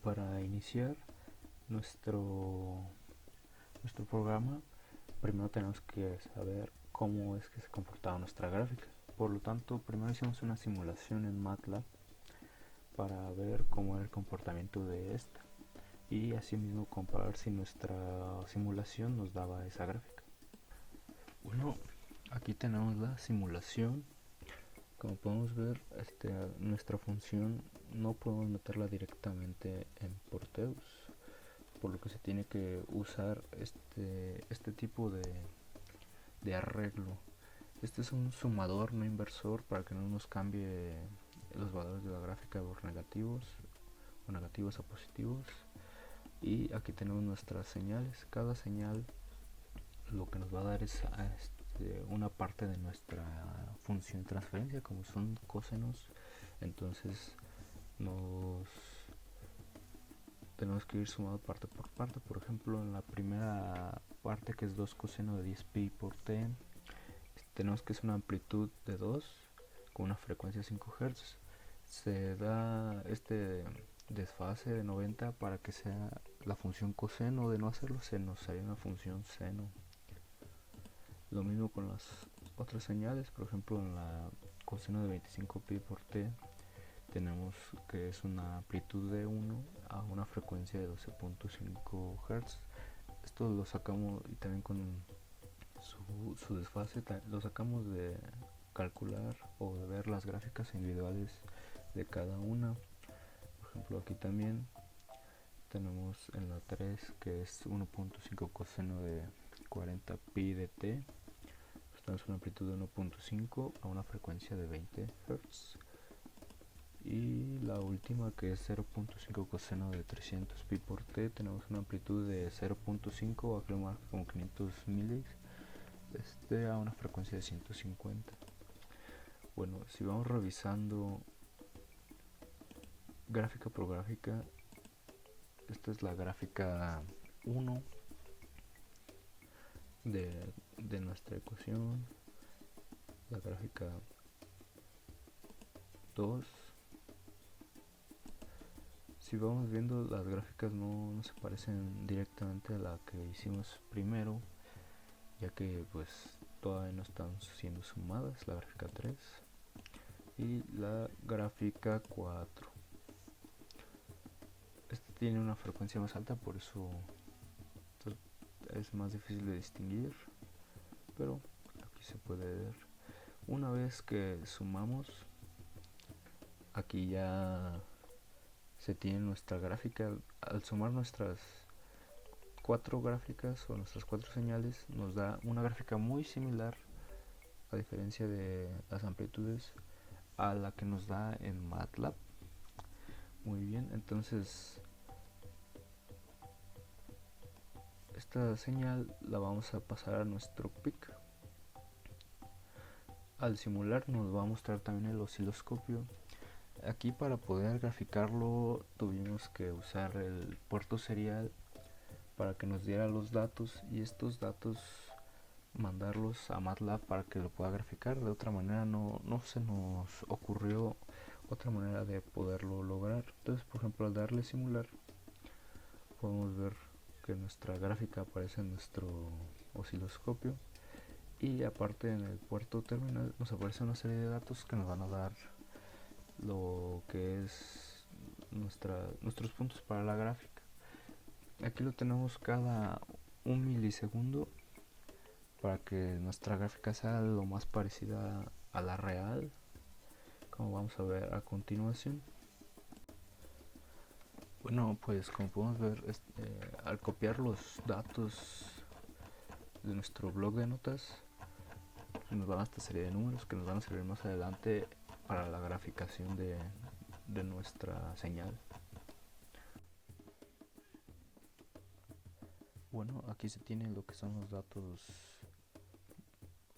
Para iniciar nuestro, nuestro programa, primero tenemos que saber cómo es que se comportaba nuestra gráfica. Por lo tanto, primero hicimos una simulación en MATLAB para ver cómo era el comportamiento de esta y asimismo comparar si nuestra simulación nos daba esa gráfica. Bueno, aquí tenemos la simulación. Como podemos ver, nuestra función no podemos meterla directamente en Porteus, por lo que se tiene que usar este tipo de arreglo. Este es un sumador, no inversor, para que no nos cambie los valores de la gráfica por negativos o negativos a positivos. Y aquí tenemos nuestras señales. Cada señal lo que nos va a dar es una parte de nuestra función de transferencia, como son cosenos. Entonces nos tenemos que ir sumando parte por parte. Por ejemplo, en la primera parte, que es 2 coseno de 10pi por t, tenemos que es una amplitud de 2 con una frecuencia de 5 Hz. Se da este desfase de 90 para que sea la función coseno. De no hacerlo, se nos haría una función seno. Lo mismo con las otras señales. Por ejemplo, en la coseno de 25pi por t tenemos que es una amplitud de 1 a una frecuencia de 12.5 Hz. Esto lo sacamos, y también con su desfase lo sacamos de calcular o de ver las gráficas individuales de cada una. Por ejemplo, aquí también tenemos en la 3, que es 1.5 coseno de 40 pi de t. Pues tenemos una amplitud de 1.5 a una frecuencia de 20 Hz. Y la última, que es 0.5 coseno de 300 pi por t, tenemos una amplitud de 0.5 a como 500 milis a una frecuencia de 150. Bueno, si vamos revisando gráfica por gráfica, esta es la gráfica 1 de nuestra ecuación, la gráfica 2. Si vamos viendo, las gráficas no se parecen directamente a la que hicimos primero, ya que pues todavía no están siendo sumadas, la gráfica 3 y la gráfica 4. Esta tiene una frecuencia más alta, por eso es más difícil de distinguir, pero aquí se puede ver. Una vez que sumamos, aquí ya se tiene nuestra gráfica. Al sumar nuestras 4 gráficas o nuestras 4 señales, nos da una gráfica muy similar, a diferencia de las amplitudes, a la que nos da en MATLAB. Muy bien, entonces esta señal la vamos a pasar a nuestro PIC. Al simular nos va a mostrar también el osciloscopio. Aquí, para poder graficarlo, tuvimos que usar el puerto serial para que nos diera los datos, y estos datos mandarlos a MATLAB para que lo pueda graficar. De otra manera no se nos ocurrió otra manera de poderlo lograr. Entonces, por ejemplo, al darle simular, podemos ver que nuestra gráfica aparece en nuestro osciloscopio, y aparte en el puerto terminal nos aparece una serie de datos que nos van a dar lo que es nuestros puntos para la gráfica. Aquí lo tenemos cada 1 milisegundo para que nuestra gráfica sea lo más parecida a la real, como vamos a ver a continuación. Bueno, pues como podemos ver, al copiar los datos de nuestro blog de notas, nos dan esta serie de números que nos van a servir más adelante para la graficación de nuestra señal. Bueno, aquí se tienen lo que son los datos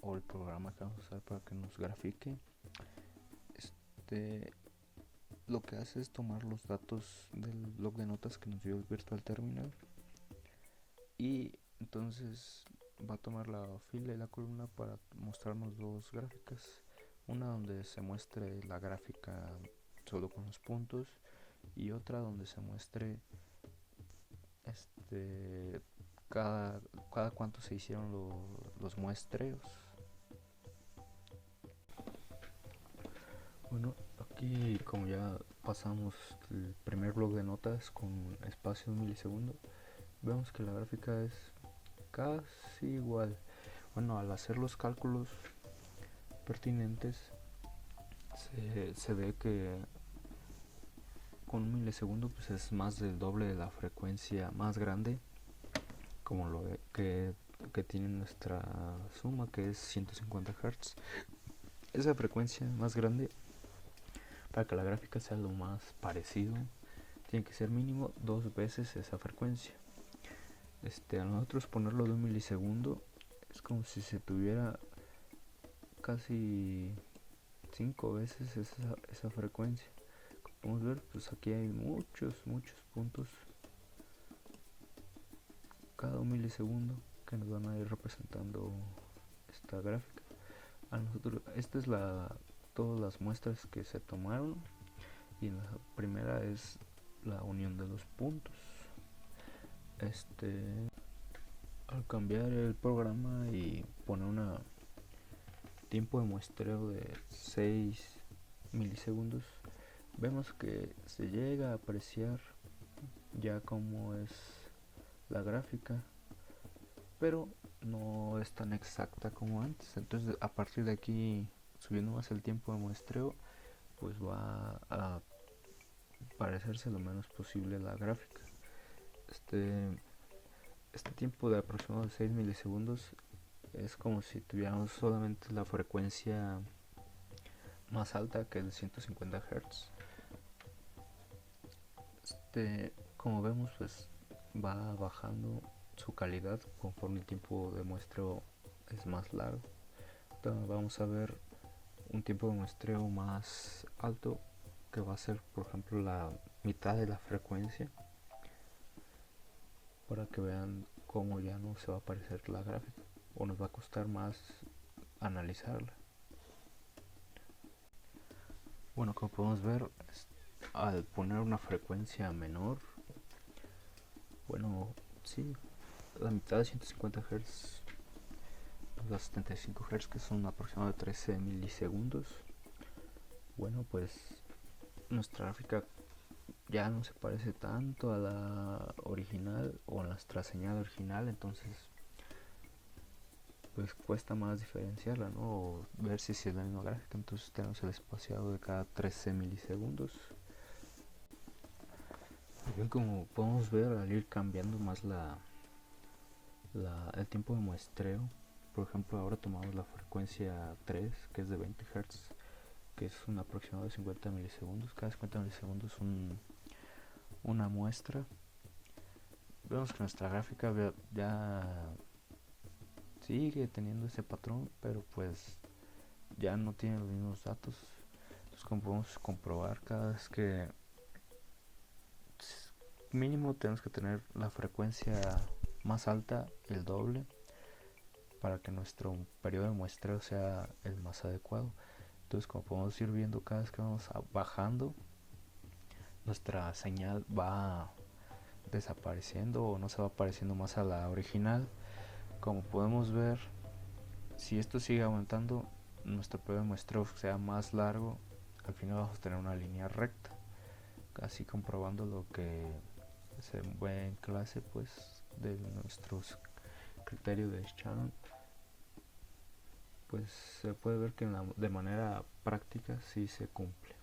o el programa que vamos a usar para que nos grafique. Lo que hace es tomar los datos del blog de notas que nos dio el Virtual Terminal, y entonces va a tomar la fila y la columna para mostrarnos dos gráficas, una donde se muestre la gráfica solo con los puntos, y otra donde se muestre este cada, cada cuánto se hicieron los muestreos. Bueno, aquí como ya pasamos el primer bloque de notas con espacio de un milisegundo, vemos que la gráfica es casi igual. Bueno, al hacer los cálculos pertinentes se ve que con un milisegundo pues es más del doble de la frecuencia más grande, como lo que tiene nuestra suma, que es 150 Hz. Esa frecuencia más grande, para que la gráfica sea lo más parecido, tiene que ser mínimo 2 veces esa frecuencia. A nosotros ponerlo de un milisegundo es como si se tuviera casi 5 veces esa frecuencia. Como podemos ver, pues aquí hay muchos puntos cada un milisegundo que nos van a ir representando esta gráfica. A nosotros, esta es todas las muestras que se tomaron, y la primera es la unión de los puntos. Al cambiar el programa y poner un tiempo de muestreo de 6 milisegundos, vemos que se llega a apreciar ya como es la gráfica, pero no es tan exacta como antes. Entonces, a partir de aquí, subiendo más el tiempo de muestreo, pues va a parecerse lo menos posible a la gráfica. Este tiempo de aproximadamente 6 milisegundos es como si tuviéramos solamente la frecuencia más alta, que es de 150 Hz. Como vemos, pues va bajando su calidad conforme el tiempo de muestreo es más largo. Entonces vamos a ver un tiempo de muestreo más alto, que va a ser, por ejemplo, la mitad de la frecuencia, para que vean cómo ya no se va a aparecer la gráfica, o nos va a costar más analizarla. Bueno, como podemos ver, al poner una frecuencia menor, bueno, sí, la mitad de 150 Hz, los 75 Hz, que son aproximadamente 13 milisegundos, bueno, pues nuestra gráfica ya no se parece tanto a la original o a nuestra señal original, entonces pues cuesta más diferenciarla, ¿no? O ver si es la misma gráfica. Entonces tenemos el espaciado de cada 13 milisegundos. Y bien, como podemos ver, al ir cambiando más el tiempo de muestreo, por ejemplo, ahora tomamos la frecuencia 3, que es de 20 Hz, que es un aproximado de 50 milisegundos. Cada 50 milisegundos una muestra. Vemos que nuestra gráfica ya sigue teniendo ese patrón, pero pues ya no tiene los mismos datos. Entonces, como podemos comprobar, cada vez que mínimo tenemos que tener la frecuencia más alta, el doble, para que nuestro periodo de muestreo sea el más adecuado. Entonces, como podemos ir viendo, cada vez que vamos bajando, nuestra señal va desapareciendo o no se va pareciendo más a la original. Como podemos ver, si esto sigue aumentando, nuestro periodo de muestreo sea más largo, al final vamos a tener una línea recta, casi comprobando lo que se ve en clase, pues de nuestros criterios de Shannon. Pues se puede ver que de manera práctica sí se cumple.